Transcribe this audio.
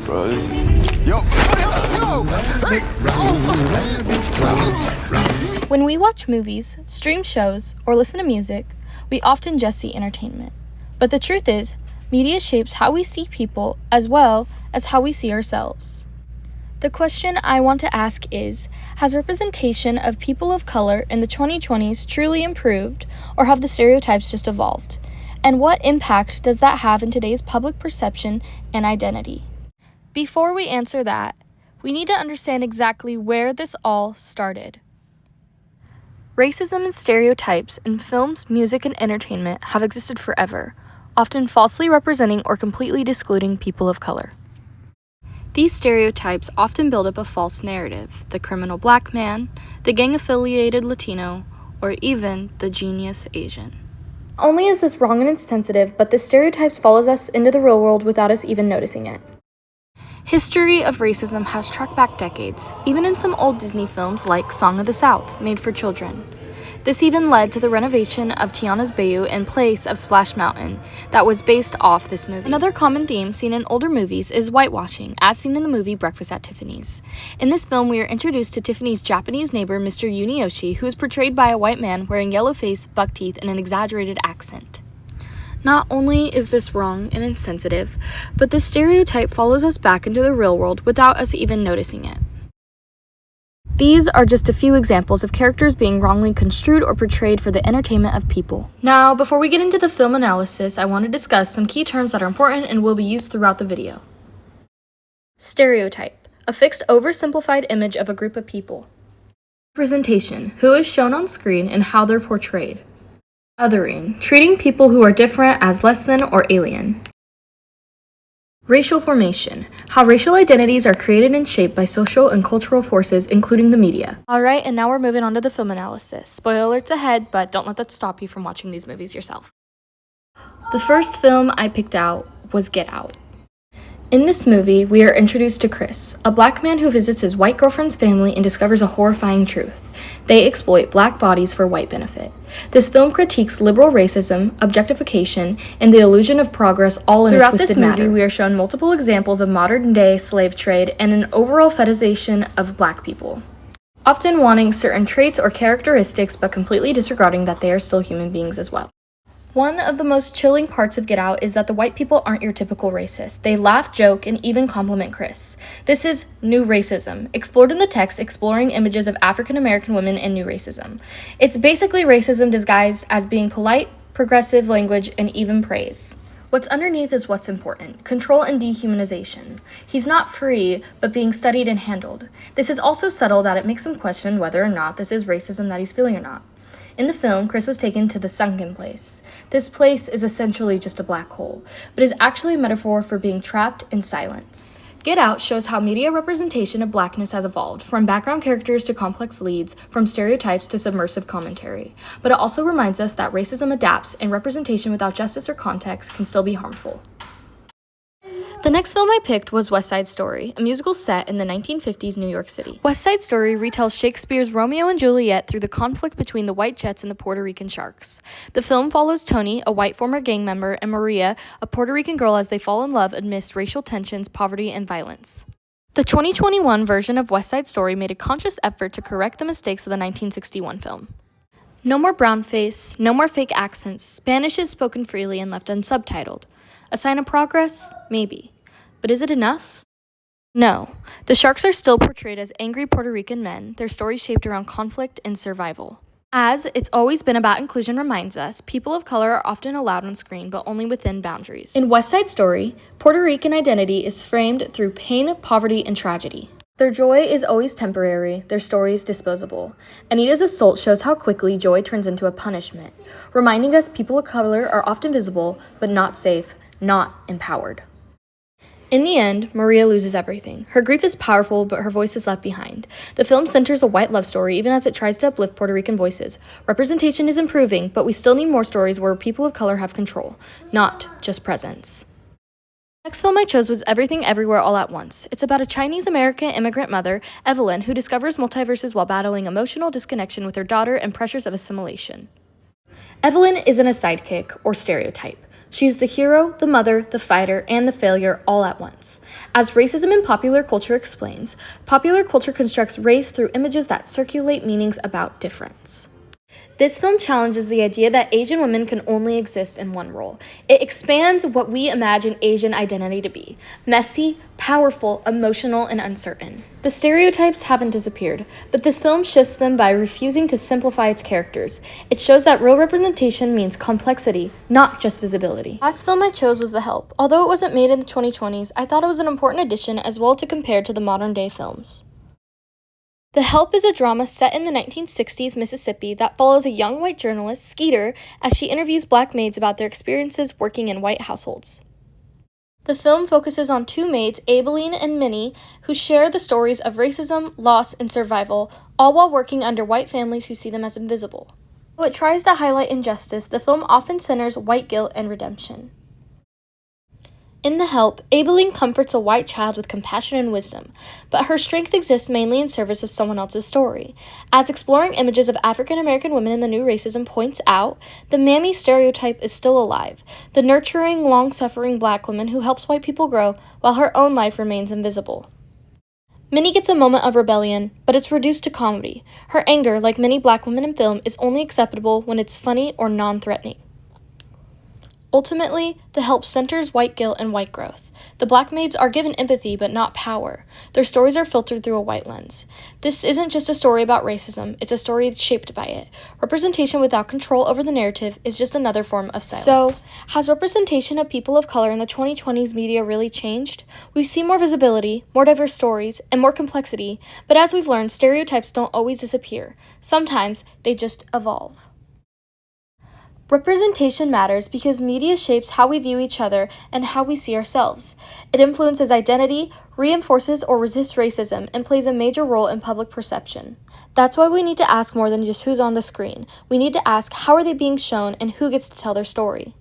bro. Yo! When we watch movies, stream shows, or listen to music, we often just see entertainment. But the truth is, media shapes how we see people as well as how we see ourselves. The question I want to ask is, has representation of people of color in the 2020s truly improved, or have the stereotypes just evolved? And what impact does that have in today's public perception and identity? Before we answer that, we need to understand exactly where this all started. Racism and stereotypes in films, music, and entertainment have existed forever, often falsely representing or completely excluding people of color. These stereotypes often build up a false narrative: the criminal black man, the gang-affiliated Latino, or even the genius Asian. Not only is this wrong and insensitive, but this stereotypes follows us into the real world without us even noticing it. History of racism has tracked back decades, even in some old Disney films like Song of the South, made for children. This even led to the renovation of Tiana's Bayou in place of Splash Mountain that was based off this movie. Another common theme seen in older movies is whitewashing, as seen in the movie Breakfast at Tiffany's. In this film, we are introduced to Tiffany's Japanese neighbor, Mr. Yunioshi, who is portrayed by a white man wearing yellow face, buck teeth, and an exaggerated accent. Not only is this wrong and insensitive, but this stereotype follows us back into the real world without us even noticing it. These are just a few examples of characters being wrongly construed or portrayed for the entertainment of people. Now, before we get into the film analysis, I want to discuss some key terms that are important and will be used throughout the video. Stereotype, a fixed oversimplified image of a group of people. Representation, who is shown on screen and how they're portrayed. Othering, treating people who are different as less than or alien. Racial formation, how racial identities are created and shaped by social and cultural forces, including the media. Alright, and now we're moving on to the film analysis. Spoiler alerts ahead, but don't let that stop you from watching these movies yourself. The first film I picked out was Get Out. In this movie, we are introduced to Chris, a black man who visits his white girlfriend's family and discovers a horrifying truth. They exploit black bodies for white benefit. This film critiques liberal racism, objectification, and the illusion of progress all in a twisted manner. Throughout this movie, we are shown multiple examples of modern-day slave trade and an overall fetishization of black people, often wanting certain traits or characteristics but completely disregarding that they are still human beings as well. One of the most chilling parts of Get Out is that the white people aren't your typical racist. They laugh, joke, and even compliment Chris. This is new racism, explored in the text, exploring images of African American women and new racism. It's basically racism disguised as being polite, progressive language, and even praise. What's underneath is what's important: control and dehumanization. He's not free, but being studied and handled. This is also subtle that it makes him question whether or not this is racism that he's feeling or not. In the film, Chris was taken to the sunken place. This place is essentially just a black hole, but is actually a metaphor for being trapped in silence. Get Out shows how media representation of blackness has evolved, from background characters to complex leads, from stereotypes to submersive commentary. But it also reminds us that racism adapts, and representation without justice or context can still be harmful. The next film I picked was West Side Story, a musical set in the 1950s New York City. West Side Story retells Shakespeare's Romeo and Juliet through the conflict between the white Jets and the Puerto Rican Sharks. The film follows Tony, a white former gang member, and Maria, a Puerto Rican girl, as they fall in love amidst racial tensions, poverty, and violence. The 2021 version of West Side Story made a conscious effort to correct the mistakes of the 1961 film. No more brownface, no more fake accents, Spanish is spoken freely and left unsubtitled. A sign of progress? Maybe. But is it enough? No. The Sharks are still portrayed as angry Puerto Rican men, their stories shaped around conflict and survival. As It's Always Been About Inclusion reminds us, people of color are often allowed on screen, but only within boundaries. In West Side Story, Puerto Rican identity is framed through pain, poverty, and tragedy. Their joy is always temporary, their stories disposable. Anita's assault shows how quickly joy turns into a punishment, reminding us people of color are often visible, but not safe, not empowered. In the end, Maria loses everything. Her grief is powerful, but her voice is left behind. The film centers a white love story, even as it tries to uplift Puerto Rican voices. Representation is improving, but we still need more stories where people of color have control, not just presence. The next film I chose was Everything Everywhere All at Once. It's about a Chinese-American immigrant mother, Evelyn, who discovers multiverses while battling emotional disconnection with her daughter and pressures of assimilation. Evelyn isn't a sidekick or stereotype. She's the hero, the mother, the fighter, and the failure all at once. As racism in popular culture explains, popular culture constructs race through images that circulate meanings about difference. This film challenges the idea that Asian women can only exist in one role. It expands what we imagine Asian identity to be: messy, powerful, emotional, and uncertain. The stereotypes haven't disappeared, but this film shifts them by refusing to simplify its characters. It shows that real representation means complexity, not just visibility. Last film I chose was The Help. Although it wasn't made in the 2020s, I thought it was an important addition as well to compare to the modern day films. The Help is a drama set in the 1960s Mississippi that follows a young white journalist, Skeeter, as she interviews black maids about their experiences working in white households. The film focuses on two maids, Aibileen and Minnie, who share the stories of racism, loss, and survival, all while working under white families who see them as invisible. Though it tries to highlight injustice, the film often centers white guilt and redemption. In The Help, Aibileen comforts a white child with compassion and wisdom, but her strength exists mainly in service of someone else's story. As exploring images of African American women in the new racism points out, the mammy stereotype is still alive, the nurturing, long-suffering black woman who helps white people grow while her own life remains invisible. Minnie gets a moment of rebellion, but it's reduced to comedy. Her anger, like many black women in film, is only acceptable when it's funny or non-threatening. Ultimately, The Help centers white guilt and white growth. The black maids are given empathy but not power. Their stories are filtered through a white lens. This isn't just a story about racism, it's a story shaped by it. Representation without control over the narrative is just another form of silence. So, has representation of people of color in the 2020s media really changed? We see more visibility, more diverse stories, and more complexity, but as we've learned, stereotypes don't always disappear. Sometimes they just evolve. Representation matters because media shapes how we view each other and how we see ourselves. It influences identity, reinforces or resists racism, and plays a major role in public perception. That's why we need to ask more than just who's on the screen. We need to ask how are they being shown and who gets to tell their story.